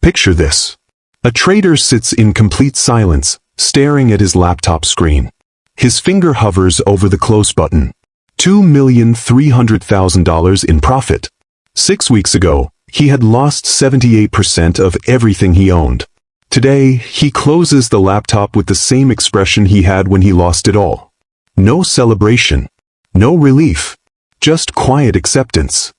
Picture this. A trader sits in complete silence, staring at his laptop screen. His finger hovers over the close button. $2,300,000 in profit. 6 weeks ago, he had lost 78% of everything he owned. Today, he closes the laptop with the same expression he had when he lost it all. No celebration. No relief. Just quiet acceptance.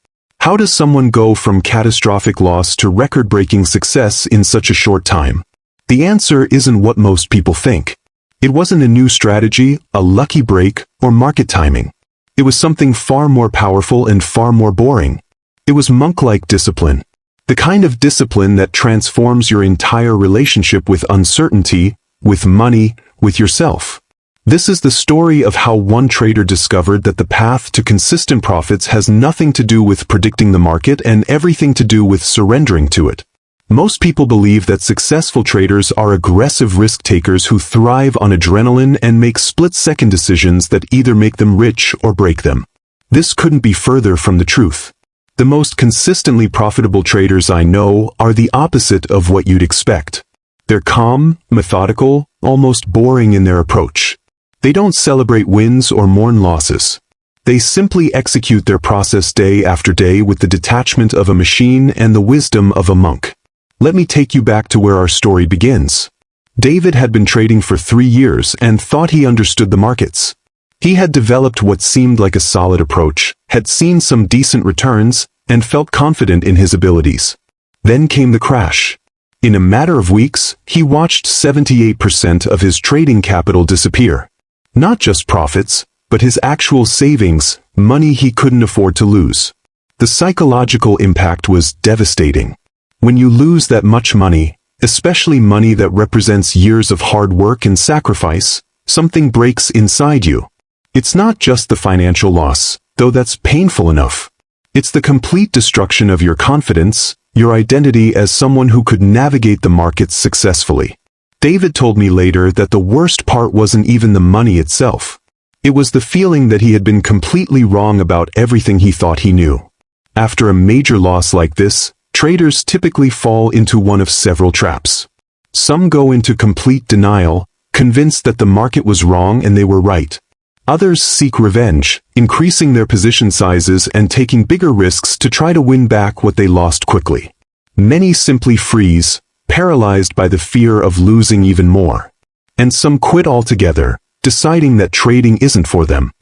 How does someone go from catastrophic loss to record-breaking success in such a short time? The answer isn't what most people think. It wasn't a new strategy, a lucky break, or market timing. It was something far more powerful and far more boring. It was monk-like discipline. The kind of discipline that transforms your entire relationship with uncertainty, with money, with yourself. This is the story of how one trader discovered that the path to consistent profits has nothing to do with predicting the market and everything to do with surrendering to it. Most people believe that successful traders are aggressive risk-takers who thrive on adrenaline and make split-second decisions that either make them rich or break them. This couldn't be further from the truth. The most consistently profitable traders I know are the opposite of what you'd expect. They're calm, methodical, almost boring in their approach. They don't celebrate wins or mourn losses. They simply execute their process day after day with the detachment of a machine and the wisdom of a monk. Let me take you back to where our story begins. David had been trading for 3 years and thought he understood the markets. He had developed what seemed like a solid approach, had seen some decent returns, and felt confident in his abilities. Then came the crash. In a matter of weeks, he watched 78% of his trading capital disappear. Not just profits, but his actual savings, money he couldn't afford to lose. The psychological impact was devastating. When you lose that much money, especially money that represents years of hard work and sacrifice, something breaks inside you. It's not just the financial loss, though that's painful enough. It's the complete destruction of your confidence, your identity as someone who could navigate the markets successfully. David told me later that the worst part wasn't even the money itself. It was the feeling that he had been completely wrong about everything he thought he knew. After a major loss like this, traders typically fall into one of several traps. Some go into complete denial, convinced that the market was wrong and they were right. Others seek revenge, increasing their position sizes and taking bigger risks to try to win back what they lost quickly. Many simply freeze, paralyzed by the fear of losing even more. And some quit altogether, deciding that trading isn't for them.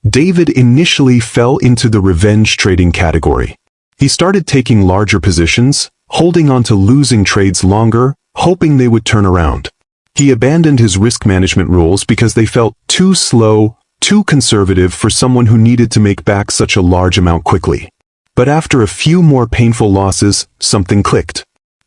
David initially fell into the revenge trading category. He started taking larger positions, holding on to losing trades longer, hoping they would turn around. He abandoned his risk management rules because they felt too slow, too conservative for someone who needed to make back such a large amount quickly. But after a few more painful losses, something clicked.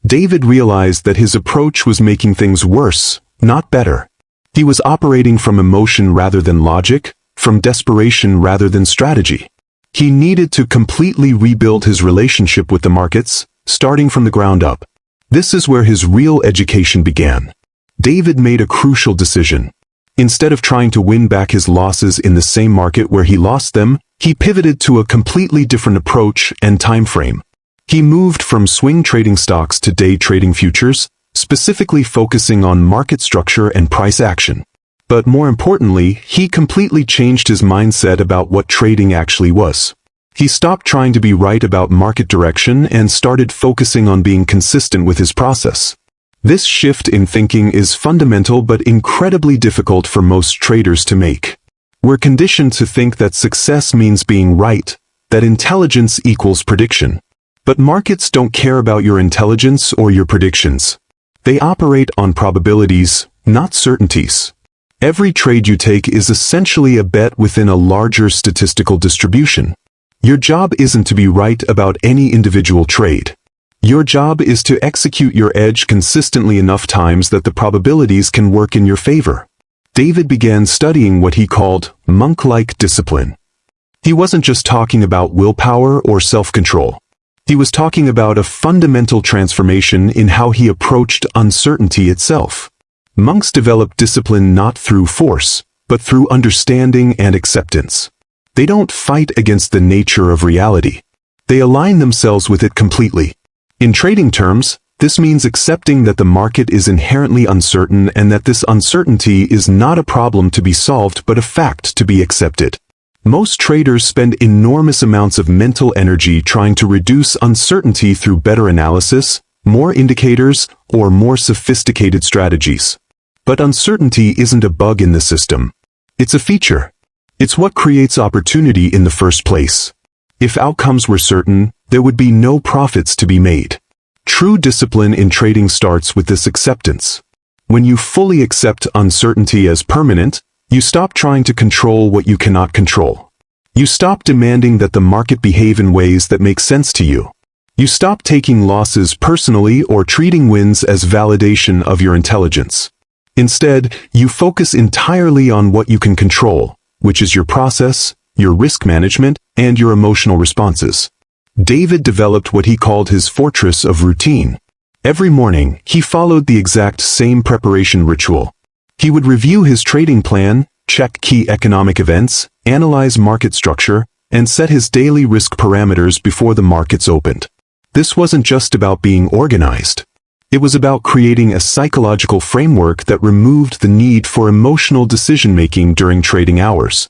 David realized that his approach was making things worse, not better. He was operating from emotion rather than logic, from desperation rather than strategy. He needed to completely rebuild his relationship with the markets, starting from the ground up. This is where his real education began. David made a crucial decision. Instead of trying to win back his losses in the same market where he lost them, he pivoted to a completely different approach and time frame. He moved from swing trading stocks to day trading futures, specifically focusing on market structure and price action. But more importantly, he completely changed his mindset about what trading actually was. He stopped trying to be right about market direction and started focusing on being consistent with his process. This shift in thinking is fundamental but incredibly difficult for most traders to make. We're conditioned to think that success means being right, that intelligence equals prediction. But markets don't care about your intelligence or your predictions. They operate on probabilities, not certainties. Every trade you take is essentially a bet within a larger statistical distribution. Your job isn't to be right about any individual trade. Your job is to execute your edge consistently enough times that the probabilities can work in your favor. David began studying what he called monk-like discipline. He wasn't just talking about willpower or self-control. He was talking about a fundamental transformation in how he approached uncertainty itself. Monks develop discipline not through force, but through understanding and acceptance. They don't fight against the nature of reality. They align themselves with it completely. In trading terms, This means accepting that the market is inherently uncertain and that this uncertainty is not a problem to be solved but a fact to be accepted. Most traders spend enormous amounts of mental energy trying to reduce uncertainty through better analysis, more indicators, or more sophisticated strategies. But uncertainty isn't a bug in the system. It's a feature. It's what creates opportunity in the first place. If outcomes were certain, there would be no profits to be made. True discipline in trading starts with this acceptance. When you fully accept uncertainty as permanent, you stop trying to control what you cannot control. You stop demanding that the market behave in ways that make sense to you. You stop taking losses personally or treating wins as validation of your intelligence. Instead, you focus entirely on what you can control, which is your process, your risk management, and your emotional responses. David developed what he called his fortress of routine. Every morning, he followed the exact same preparation ritual. He would review his trading plan, check key economic events, analyze market structure, and set his daily risk parameters before the markets opened. This wasn't just about being organized. It was about creating a psychological framework that removed the need for emotional decision-making during trading hours.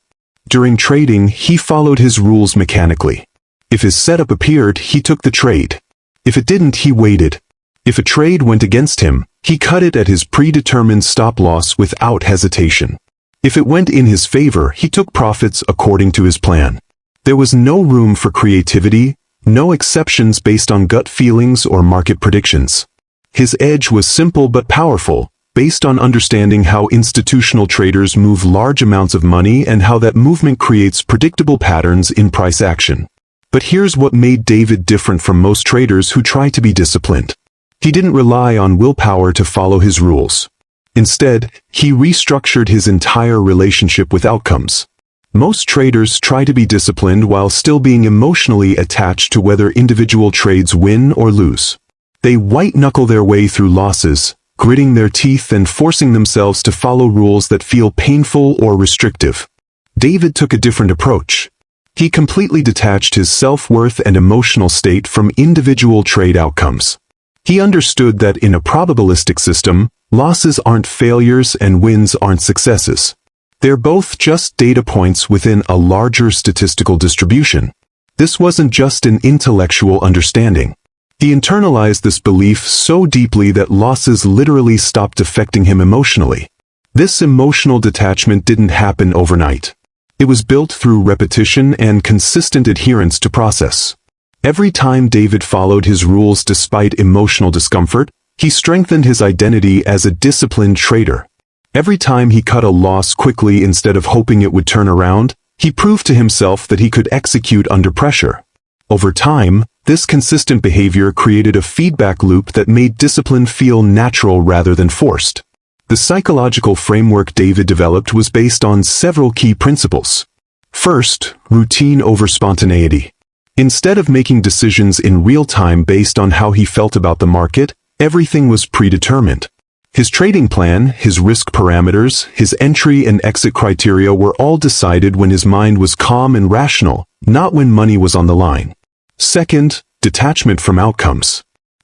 During trading, he followed his rules mechanically. If his setup appeared, he took the trade. If it didn't, he waited. If a trade went against him, he cut it at his predetermined stop-loss without hesitation. If it went in his favor, he took profits according to his plan. There was no room for creativity, no exceptions based on gut feelings or market predictions. His edge was simple but powerful, based on understanding how institutional traders move large amounts of money and how that movement creates predictable patterns in price action. But here's what made David different from most traders who try to be disciplined. He didn't rely on willpower to follow his rules. Instead, he restructured his entire relationship with outcomes. Most traders try to be disciplined while still being emotionally attached to whether individual trades win or lose. They white-knuckle their way through losses, gritting their teeth and forcing themselves to follow rules that feel painful or restrictive. David took a different approach. He completely detached his self-worth and emotional state from individual trade outcomes. He understood that in a probabilistic system, losses aren't failures and wins aren't successes. They're both just data points within a larger statistical distribution. This wasn't just an intellectual understanding. He internalized this belief so deeply that losses literally stopped affecting him emotionally. This emotional detachment didn't happen overnight. It was built through repetition and consistent adherence to process. Every time David followed his rules despite emotional discomfort, he strengthened his identity as a disciplined trader. Every time he cut a loss quickly instead of hoping it would turn around, he proved to himself that he could execute under pressure. Over time, this consistent behavior created a feedback loop that made discipline feel natural rather than forced. The psychological framework David developed was based on several key principles. First, routine over spontaneity. Instead of making decisions in real time based on how he felt about the market, everything was predetermined. His trading plan, his risk parameters, his entry and exit criteria were all decided when his mind was calm and rational, not when money was on the line. Second, detachment from outcomes.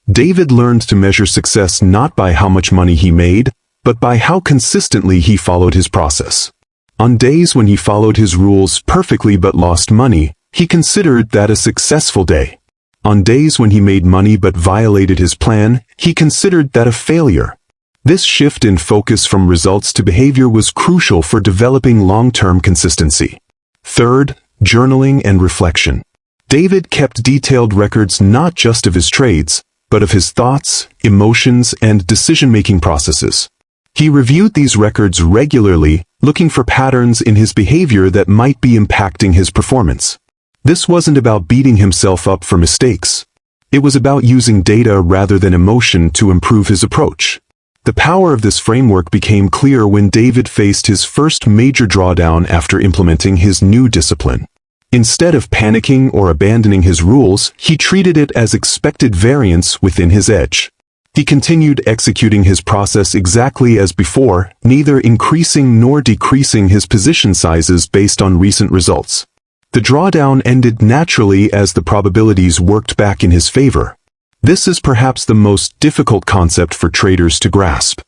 David learned to measure success not by how much money he made, but by how consistently he followed his process. On days when he followed his rules perfectly but lost money, he considered that a successful day. On days when he made money but violated his plan, he considered that a failure. This shift in focus from results to behavior was crucial for developing long-term consistency. Third, journaling and reflection. David kept detailed records not just of his trades, but of his thoughts, emotions, and decision-making processes. He reviewed these records regularly, looking for patterns in his behavior that might be impacting his performance. This wasn't about beating himself up for mistakes. It was about using data rather than emotion to improve his approach. The power of this framework became clear when David faced his first major drawdown after implementing his new discipline. Instead of panicking or abandoning his rules, he treated it as expected variance within his edge. He continued executing his process exactly as before, neither increasing nor decreasing his position sizes based on recent results. The drawdown ended naturally as the probabilities worked back in his favor. This is perhaps the most difficult concept for traders to grasp.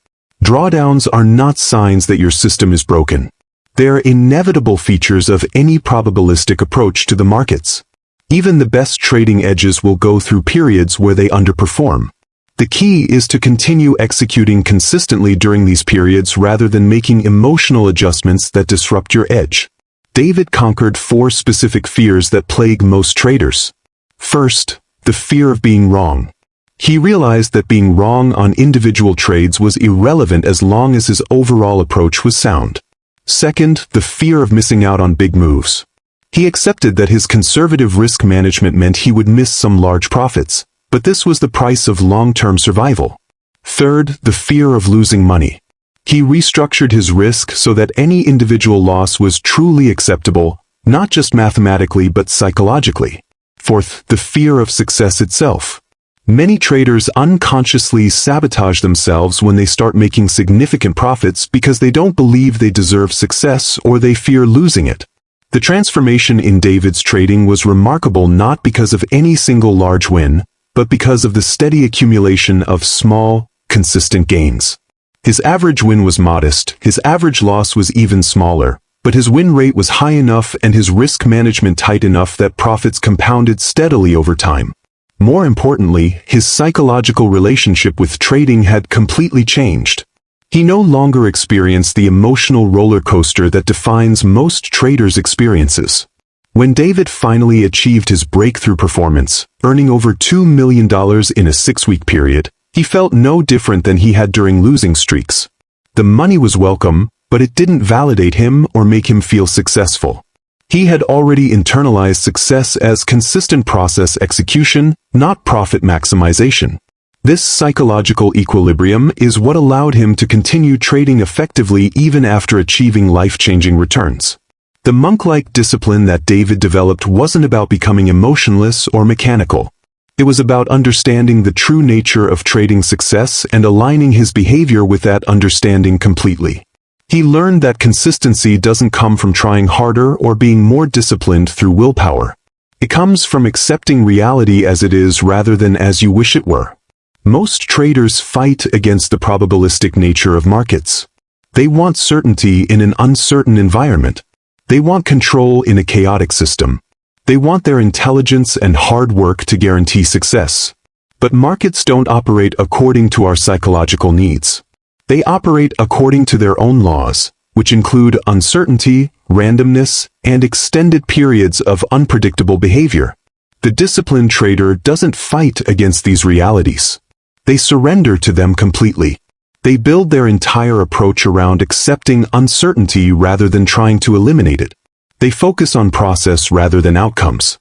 Drawdowns are not signs that your system is broken. They are inevitable features of any probabilistic approach to the markets. Even the best trading edges will go through periods where they underperform. The key is to continue executing consistently during these periods rather than making emotional adjustments that disrupt your edge. David conquered 4 specific fears that plague most traders. First, the fear of being wrong. He realized that being wrong on individual trades was irrelevant as long as his overall approach was sound. Second, the fear of missing out on big moves. He accepted that his conservative risk management meant he would miss some large profits, but this was the price of long-term survival. Third, the fear of losing money. He restructured his risk so that any individual loss was truly acceptable, not just mathematically but psychologically. Fourth, the fear of success itself. Many traders unconsciously sabotage themselves when they start making significant profits because they don't believe they deserve success or they fear losing it. The transformation in David's trading was remarkable not because of any single large win, but because of the steady accumulation of small, consistent gains. His average win was modest, his average loss was even smaller, but his win rate was high enough and his risk management tight enough that profits compounded steadily over time. More importantly, his psychological relationship with trading had completely changed. He no longer experienced the emotional roller coaster that defines most traders' experiences. When David finally achieved his breakthrough performance, earning over $2 million in a 6-week period, he felt no different than he had during losing streaks. The money was welcome, but it didn't validate him or make him feel successful. He had already internalized success as consistent process execution, not profit maximization. This psychological equilibrium is what allowed him to continue trading effectively even after achieving life-changing returns. The monk-like discipline that David developed wasn't about becoming emotionless or mechanical. It was about understanding the true nature of trading success and aligning his behavior with that understanding completely. He learned that consistency doesn't come from trying harder or being more disciplined through willpower. It comes from accepting reality as it is rather than as you wish it were. Most traders fight against the probabilistic nature of markets. They want certainty in an uncertain environment. They want control in a chaotic system. They want their intelligence and hard work to guarantee success. But markets don't operate according to our psychological needs. They operate according to their own laws, which include uncertainty, randomness, and extended periods of unpredictable behavior. The disciplined trader doesn't fight against these realities. They surrender to them completely. They build their entire approach around accepting uncertainty rather than trying to eliminate it. They focus on process rather than outcomes.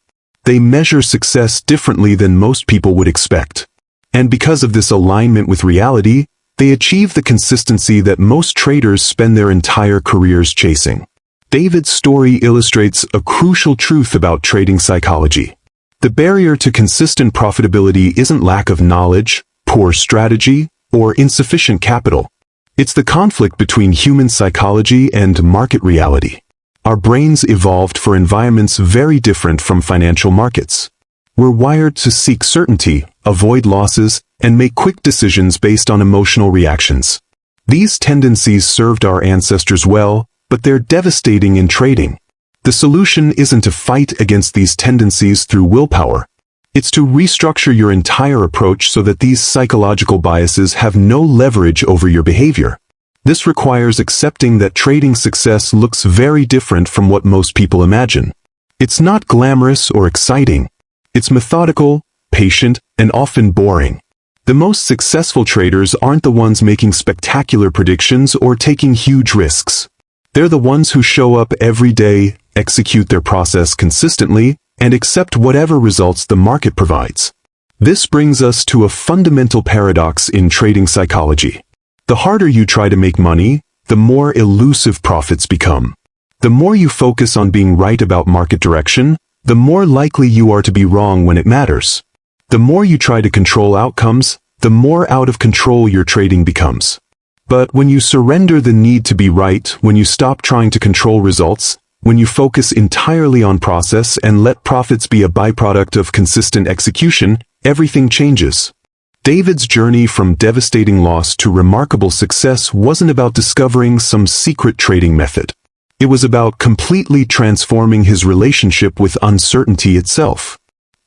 They measure success differently than most people would expect. And because of this alignment with reality, they achieve the consistency that most traders spend their entire careers chasing. David's story illustrates a crucial truth about trading psychology. The barrier to consistent profitability isn't lack of knowledge, poor strategy, or insufficient capital. It's the conflict between human psychology and market reality. Our brains evolved for environments very different from financial markets. We're wired to seek certainty, avoid losses, and make quick decisions based on emotional reactions. These tendencies served our ancestors well, but they're devastating in trading. The solution isn't to fight against these tendencies through willpower. It's to restructure your entire approach so that these psychological biases have no leverage over your behavior. This requires accepting that trading success looks very different from what most people imagine. It's not glamorous or exciting. It's methodical, patient, and often boring. The most successful traders aren't the ones making spectacular predictions or taking huge risks. They're the ones who show up every day, execute their process consistently, and accept whatever results the market provides. This brings us to a fundamental paradox in trading psychology. The harder you try to make money, the more elusive profits become. The more you focus on being right about market direction, the more likely you are to be wrong when it matters. The more you try to control outcomes, the more out of control your trading becomes. But when you surrender the need to be right, when you stop trying to control results, when you focus entirely on process and let profits be a byproduct of consistent execution, everything changes. David's journey from devastating loss to remarkable success wasn't about discovering some secret trading method. It was about completely transforming his relationship with uncertainty itself.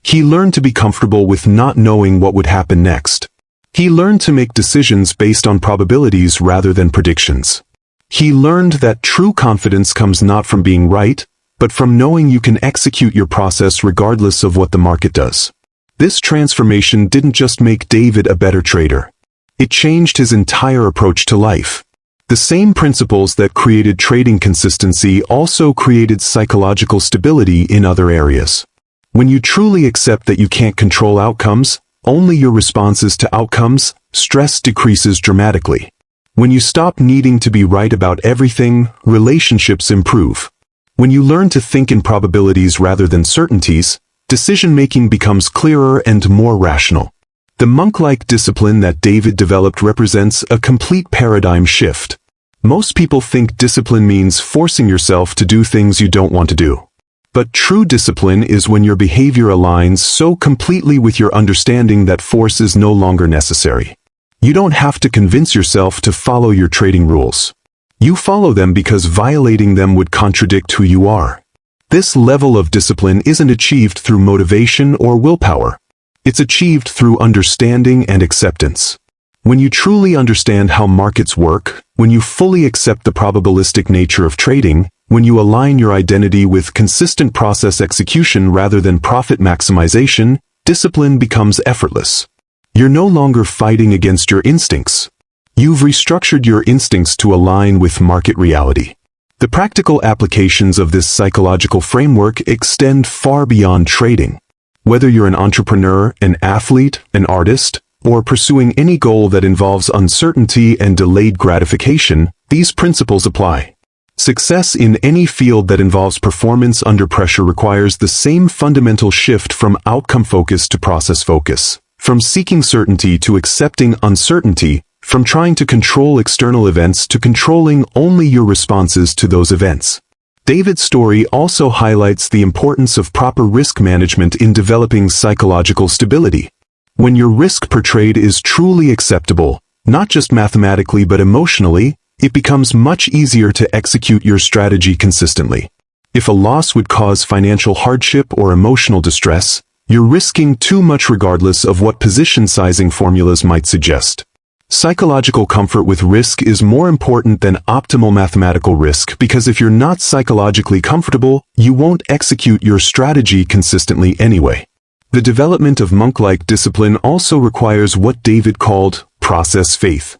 He learned to be comfortable with not knowing what would happen next. He learned to make decisions based on probabilities rather than predictions. He learned that true confidence comes not from being right, but from knowing you can execute your process regardless of what the market does. This transformation didn't just make David a better trader. It changed his entire approach to life. The same principles that created trading consistency also created psychological stability in other areas. When you truly accept that you can't control outcomes, only your responses to outcomes, stress decreases dramatically. When you stop needing to be right about everything, relationships improve. When you learn to think in probabilities rather than certainties, decision-making becomes clearer and more rational. The monk-like discipline that David developed represents a complete paradigm shift. Most people think discipline means forcing yourself to do things you don't want to do. But true discipline is when your behavior aligns so completely with your understanding that force is no longer necessary. You don't have to convince yourself to follow your trading rules. You follow them because violating them would contradict who you are. This level of discipline isn't achieved through motivation or willpower. It's achieved through understanding and acceptance. When you truly understand how markets work, when you fully accept the probabilistic nature of trading, when you align your identity with consistent process execution rather than profit maximization, discipline becomes effortless. You're no longer fighting against your instincts. You've restructured your instincts to align with market reality. The practical applications of this psychological framework extend far beyond trading. Whether you're an entrepreneur, an athlete, an artist, or pursuing any goal that involves uncertainty and delayed gratification, these principles apply. Success in any field that involves performance under pressure requires the same fundamental shift from outcome focus to process focus, from seeking certainty to accepting uncertainty, from trying to control external events to controlling only your responses to those events. David's story also highlights the importance of proper risk management in developing psychological stability. When your risk per trade is truly acceptable, not just mathematically but emotionally, it becomes much easier to execute your strategy consistently. If a loss would cause financial hardship or emotional distress, you're risking too much regardless of what position sizing formulas might suggest. Psychological comfort with risk is more important than optimal mathematical risk because if you're not psychologically comfortable, you won't execute your strategy consistently anyway. The development of monk-like discipline also requires what David called process faith.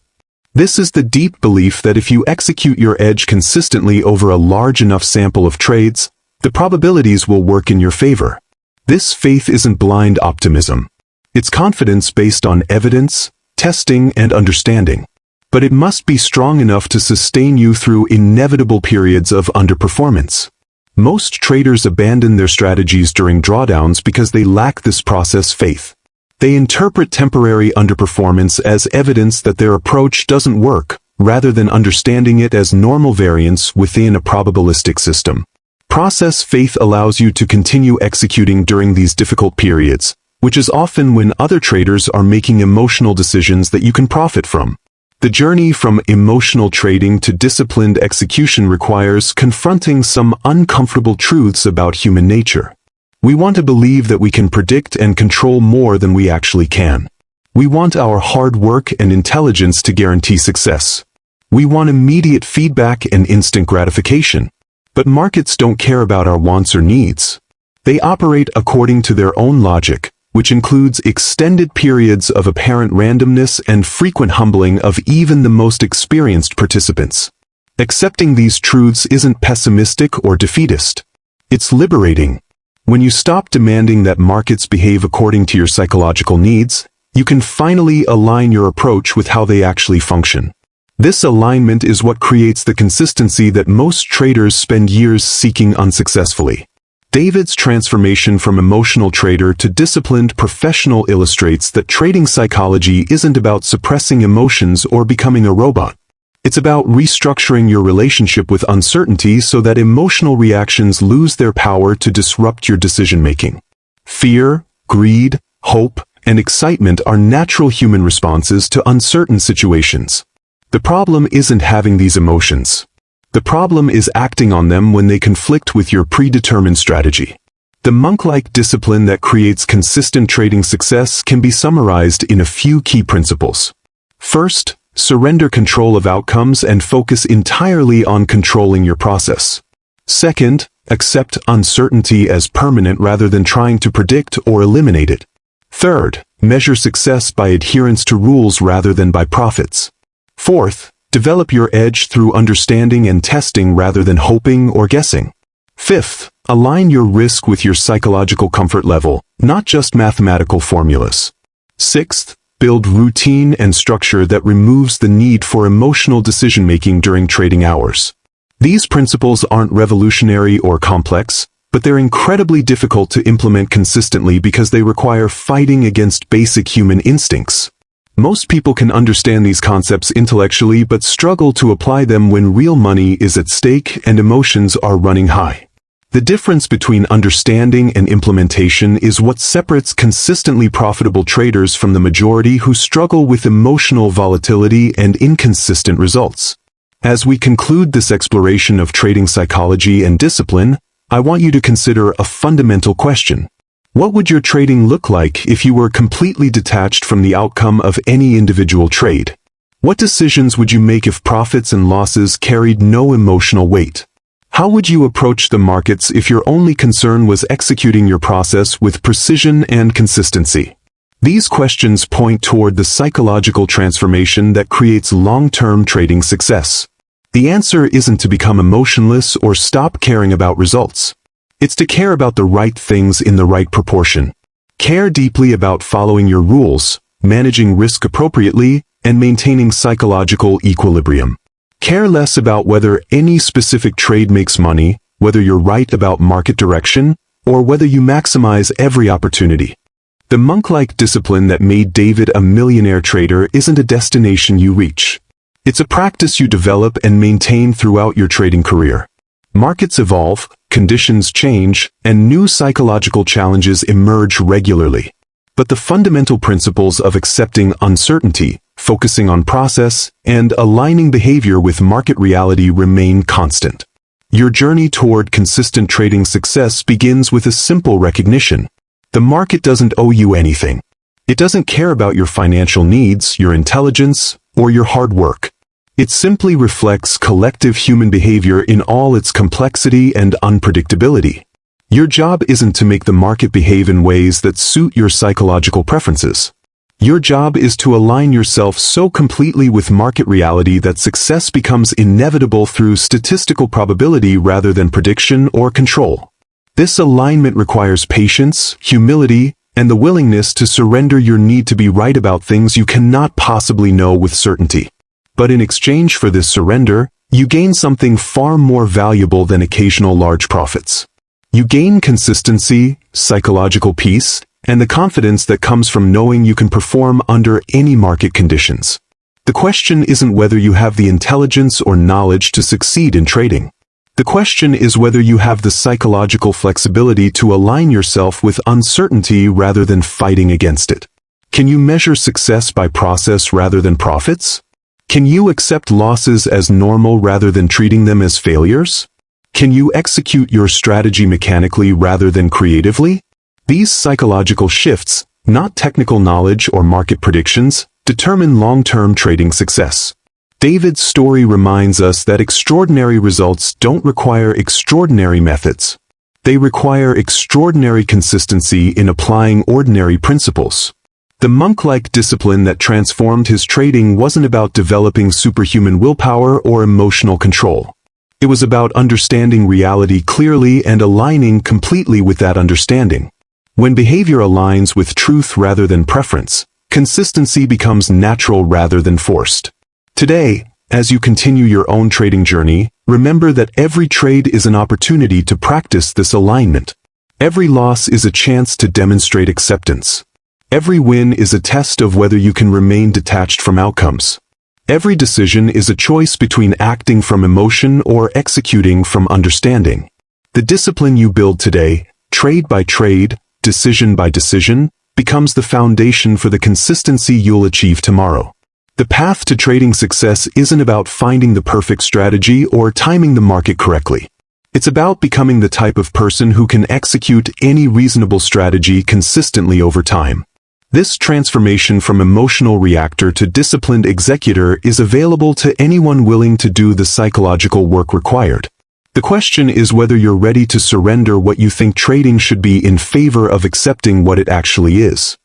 This is the deep belief that if you execute your edge consistently over a large enough sample of trades, the probabilities will work in your favor. This faith isn't blind optimism. It's confidence based on evidence, testing, and understanding. But it must be strong enough to sustain you through inevitable periods of underperformance. Most traders abandon their strategies during drawdowns because they lack this process faith. They interpret temporary underperformance as evidence that their approach doesn't work, rather than understanding it as normal variance within a probabilistic system. Process faith allows you to continue executing during these difficult periods, which is often when other traders are making emotional decisions that you can profit from. The journey from emotional trading to disciplined execution requires confronting some uncomfortable truths about human nature. We want to believe that we can predict and control more than we actually can. We want our hard work and intelligence to guarantee success. We want immediate feedback and instant gratification. But markets don't care about our wants or needs. They operate according to their own logic, which includes extended periods of apparent randomness and frequent humbling of even the most experienced participants. Accepting these truths isn't pessimistic or defeatist. It's liberating. When you stop demanding that markets behave according to your psychological needs, you can finally align your approach with how they actually function. This alignment is what creates the consistency that most traders spend years seeking unsuccessfully. David's transformation from emotional trader to disciplined professional illustrates that trading psychology isn't about suppressing emotions or becoming a robot. It's about restructuring your relationship with uncertainty so that emotional reactions lose their power to disrupt your decision-making. Fear, greed, hope, and excitement are natural human responses to uncertain situations. The problem isn't having these emotions. The problem is acting on them when they conflict with your predetermined strategy. The monk-like discipline that creates consistent trading success can be summarized in a few key principles. First, surrender control of outcomes and focus entirely on controlling your process. Second, accept uncertainty as permanent rather than trying to predict or eliminate it. Third, measure success by adherence to rules rather than by profits. Fourth, develop your edge through understanding and testing rather than hoping or guessing. Fifth, align your risk with your psychological comfort level, not just mathematical formulas. Sixth, build routine and structure that removes the need for emotional decision-making during trading hours. These principles aren't revolutionary or complex, but they're incredibly difficult to implement consistently because they require fighting against basic human instincts. Most people can understand these concepts intellectually but struggle to apply them when real money is at stake and emotions are running high. The difference between understanding and implementation is what separates consistently profitable traders from the majority who struggle with emotional volatility and inconsistent results. As we conclude this exploration of trading psychology and discipline, I want you to consider a fundamental question. What would your trading look like if you were completely detached from the outcome of any individual trade? What decisions would you make if profits and losses carried no emotional weight? How would you approach the markets if your only concern was executing your process with precision and consistency? These questions point toward the psychological transformation that creates long-term trading success. The answer isn't to become emotionless or stop caring about results. It's to care about the right things in the right proportion. Care deeply about following your rules, managing risk appropriately, and maintaining psychological equilibrium. Care less about whether any specific trade makes money, whether you're right about market direction, or whether you maximize every opportunity. The monk-like discipline that made David a millionaire trader isn't a destination you reach. It's a practice you develop and maintain throughout your trading career. Markets evolve, conditions change, and new psychological challenges emerge regularly. But the fundamental principles of accepting uncertainty, focusing on process, and aligning behavior with market reality remain constant. Your journey toward consistent trading success begins with a simple recognition. The market doesn't owe you anything. It doesn't care about your financial needs, your intelligence, or your hard work. It simply reflects collective human behavior in all its complexity and unpredictability. Your job isn't to make the market behave in ways that suit your psychological preferences. Your job is to align yourself so completely with market reality that success becomes inevitable through statistical probability rather than prediction or control. This alignment requires patience, humility, and the willingness to surrender your need to be right about things you cannot possibly know with certainty. But in exchange for this surrender, you gain something far more valuable than occasional large profits. You gain consistency, psychological peace, and the confidence that comes from knowing you can perform under any market conditions. The question isn't whether you have the intelligence or knowledge to succeed in trading. The question is whether you have the psychological flexibility to align yourself with uncertainty rather than fighting against it. Can you measure success by process rather than profits? Can you accept losses as normal rather than treating them as failures? Can you execute your strategy mechanically rather than creatively? These psychological shifts, not technical knowledge or market predictions, determine long-term trading success. David's story reminds us that extraordinary results don't require extraordinary methods. They require extraordinary consistency in applying ordinary principles. The monk-like discipline that transformed his trading wasn't about developing superhuman willpower or emotional control. It was about understanding reality clearly and aligning completely with that understanding. When behavior aligns with truth rather than preference, consistency becomes natural rather than forced. Today, as you continue your own trading journey, remember that every trade is an opportunity to practice this alignment. Every loss is a chance to demonstrate acceptance. Every win is a test of whether you can remain detached from outcomes. Every decision is a choice between acting from emotion or executing from understanding. The discipline you build today, trade by trade, decision by decision, becomes the foundation for the consistency you'll achieve tomorrow. The path to trading success isn't about finding the perfect strategy or timing the market correctly. It's about becoming the type of person who can execute any reasonable strategy consistently over time. This transformation from emotional reactor to disciplined executor is available to anyone willing to do the psychological work required. The question is whether you're ready to surrender what you think trading should be in favor of accepting what it actually is.